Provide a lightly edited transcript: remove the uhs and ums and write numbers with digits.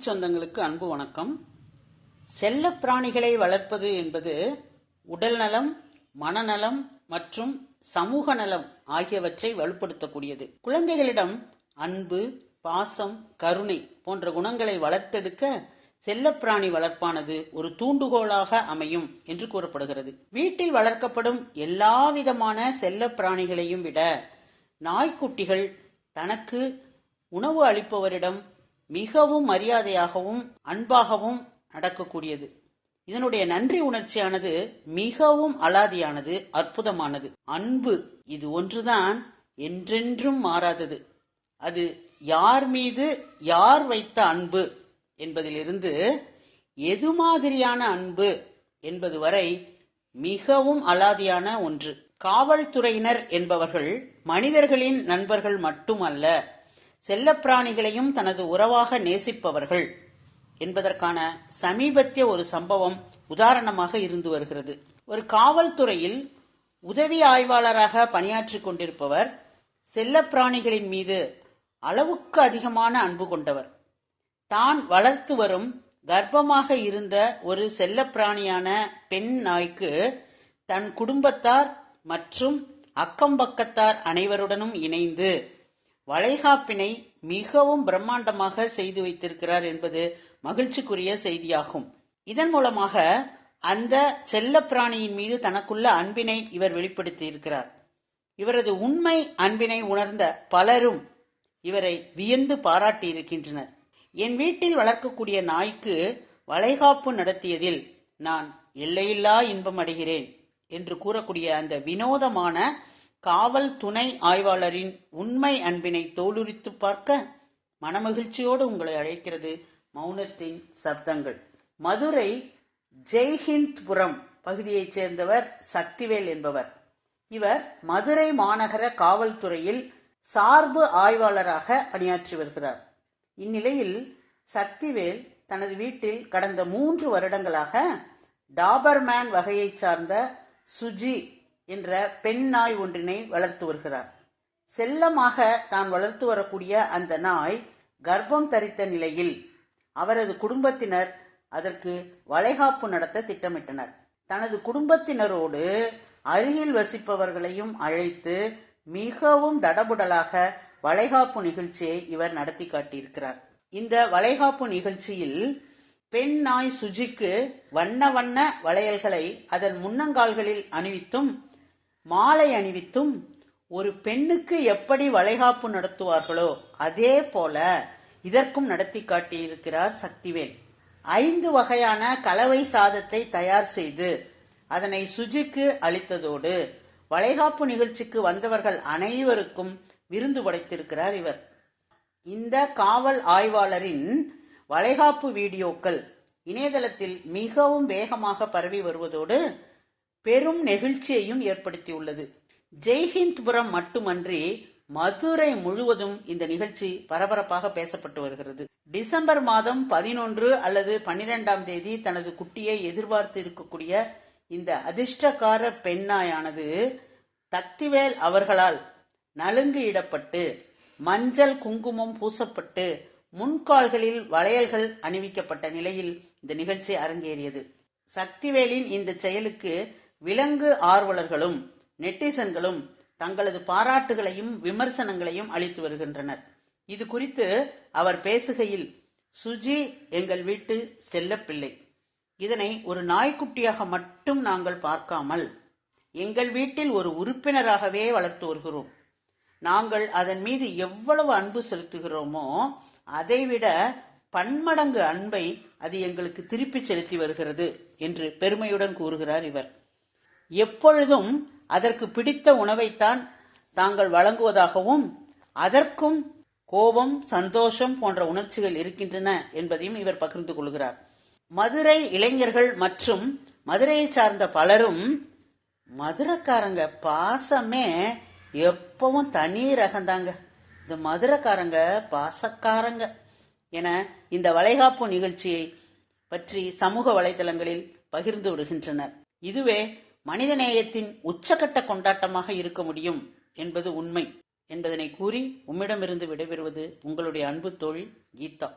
சொந்தங்களுக்கு அன்பு வணக்கம். செல்ல பிராணிகளை வளர்ப்பது என்பது உடல் நலம், மனநலம் மற்றும் சமூக நலம் ஆகியவற்றை வலுப்படுத்தக்கூடியது. குழந்தைகளிடம் அன்பு, பாசம், கருணை போன்ற குணங்களை வளர்த்தெடுக்க செல்லப்பிராணி வளர்ப்பானது ஒரு தூண்டுகோலாக அமையும் என்று கூறப்படுகிறது. வீட்டில் வளர்க்கப்படும் எல்லா விதமான செல்ல பிராணிகளையும் விட நாய்க்குட்டிகள் தனக்கு உணவு அளிப்பவரிடம் மிகவும் மரியாதையாகவும் அன்பாகவும் நடக்கக்கூடியது. இதனுடைய நன்றி உணர்ச்சியானது மிகவும் அலாதியானது, அற்புதமானது. அன்பு இது ஒன்றுதான் என்றென்றும் மாறாதது. அது யார் மீது யார் வைத்த அன்பு என்பதிலிருந்து எது மாதிரியான அன்பு என்பது வரை மிகவும் அலாதியான ஒன்று. காவல்துறையினர் என்பவர்கள் மனிதர்களின் நண்பர்கள் மட்டுமல்ல, செல்லப்பிராணிகளையும் தனது உறவாக நேசிப்பவர்கள் என்பதற்கான சமீபத்திய ஒரு சம்பவம் உதாரணமாக இருந்து வருகிறது. ஒரு காவல்துறையில் உதவி ஆய்வாளராக பணியாற்றிக் கொண்டிருப்பவர் செல்லப்பிராணிகளின் மீது அளவுக்கு அதிகமான அன்பு கொண்டவர். தான் வளர்த்து வரும் கர்ப்பமாக இருந்த ஒரு செல்லப்பிராணியான பெண் நாய்க்கு தன் குடும்பத்தார் மற்றும் அக்கம்பக்கத்தார் அனைவருடனும் இணைந்து வளைகாப்பினை மிகவும் பிரம்மாண்டமாக செய்து வைத்திருக்கிறார் என்பது மகிழ்ச்சிக்குரிய செய்தியாகும். இதன் மூலமாக அந்த செல்ல பிராணியின் மீது தனக்குள்ள அன்பினை இவர் வெளிப்படுத்தி இருக்கிறார். இவரது உண்மை அன்பினை உணர்ந்த பலரும் இவரை வியந்து பாராட்டி இருக்கின்றனர். என் வீட்டில் வளர்க்கக்கூடிய நாய்க்கு வளைகாப்பு நடத்தியதில் நான் எல்லையில்லா இன்பம் அடைகிறேன் என்று கூறக்கூடிய அந்த வினோதமான காவல் துணை ஆய்வாளரின் உண்மை அன்பினை தோலுரித்து பார்க்க மனமகிழ்ச்சியோடு உங்களை அழைக்கிறது மௌனத்தின் சப்தங்கள். மதுரை ஜெய்ஹிந்த்புரம் பகுதியைச் சேர்ந்தவர் சக்திவேல் என்பவர். இவர் மதுரை மாநகர காவல்துறையில் சார்பு ஆய்வாளராக பணியாற்றி வருகிறார். இந்நிலையில் சக்திவேல் தனது வீட்டில் கடந்த 3 வருடங்களாக டாபர்மேன் வகையைச் சார்ந்த சுஜி என்ற பெண் நாய் ஒன்றினை வளர்த்து வருகிறார். செல்லமாக தான் வளர்த்து வரக்கூடிய அந்த நாய் கர்ப்பம் தரித்த நிலையில் அவரது குடும்பத்தினர் அதற்கு வளைகாப்பு நடத்த திட்டமிட்டனர். தனது குடும்பத்தினரோடு அருகில் வசிப்பவர்களையும் அழைத்து மிகவும் தடபுடலாக வளைகாப்பு நிகழ்ச்சியை இவர் நடத்தி காட்டியிருக்கிறார். இந்த வளைகாப்பு நிகழ்ச்சியில் பெண் நாய் சுஜிக்கு வண்ண வண்ண வளையல்களை அதன் முன்னங்கால்களில் அணிவித்தும் மாலை அணிவித்தும் ஒரு பெண்ணுக்கு எப்படி வளைகாப்பு நடத்துவார்களோ அதே போல இதற்கும் நடத்தி காட்டியிருக்கிறார் சக்திவேல். 5 வகையான கலவை சாதத்தை தயார் செய்து அதனை சுஜிக்கு அளித்ததோடு வளைகாப்பு நிகழ்ச்சிக்கு வந்தவர்கள் அனைவருக்கும் விருந்து படைத்திருக்கிறார் இவர். இந்த காவல் ஆய்வாளரின் வளைகாப்பு வீடியோக்கள் இணையதளத்தில் மிகவும் வேகமாக பரவி வருவதோடு பெரும் நெகிழ்ச்சியையும் ஏற்படுத்தியுள்ளது. ஜெய்ஹிந்த்புரம் மட்டுமன்றி மதுரை முழுவதும் இந்த நிகழ்ச்சி பரபரப்பாக பேசப்பட்டு வருகிறது. டிசம்பர் மாதம் 11 அல்லது 12ஆம் தேதி தனது குட்டியை எதிர்பார்த்து இருக்கக்கூடிய இந்த அதிர்ஷ்டக்கார பெண்ணாயானது சக்திவேல் அவர்களால் நலுங்கு இடப்பட்டு மஞ்சள் குங்குமம் பூசப்பட்டு முன்கால்களில் வளையல்கள் அணிவிக்கப்பட்ட நிலையில் இந்த நிகழ்ச்சி அரங்கேறியது. சக்திவேலின் இந்த செயலுக்கு விலங்கு ஆர்வலர்களும் நெட்டிசன்களும் தங்களது பாராட்டுகளையும் விமர்சனங்களையும் அளித்து வருகின்றனர். இது குறித்து அவர் பேசுகையில், சுஜி எங்கள் வீட்டு செல்லப்பிள்ளை. இதனை ஒரு நாய்க்குட்டியாக மட்டும் நாங்கள் பார்க்காமல் எங்கள் வீட்டில் ஒரு உறுப்பினராகவே வளர்த்து வருகிறோம். நாங்கள் அதன் மீது எவ்வளவு அன்பு செலுத்துகிறோமோ அதைவிட பன்மடங்கு அன்பை அது எங்களுக்கு திருப்பி செலுத்தி வருகிறது என்று பெருமையுடன் கூறுகிறார் இவர். எப்பொழுதும் அதற்கு பிடித்த உணவைத்தான் தாங்கள் வழங்குவதாகவும் அதற்கும் கோபம், சந்தோஷம் போன்ற உணர்ச்சிகள் இருக்கின்றன என்பதையும் இவர் பகிர்ந்து கொள்கிறார். மதுரை இளைஞர்கள் மற்றும் மதுரையை சார்ந்த பலரும் மதுரைக்காரங்க பாசமே எப்பவும் தனி ரகந்தாங்க, இந்த மதுரைக்காரங்க பாசக்காரங்க என இந்த வளைகாப்பு நிகழ்ச்சியை பற்றி சமூக வலைதளங்களில் பகிர்ந்து விடுகின்றனர். இதுவே மனிதநேயத்தின் உச்சகட்ட கொண்டாட்டமாக இருக்க முடியும் என்பது உண்மை என்பதனை கூறி உம்மிடமிருந்து விடைபெறுவது உங்களுடைய அன்பு தோழி கீதா.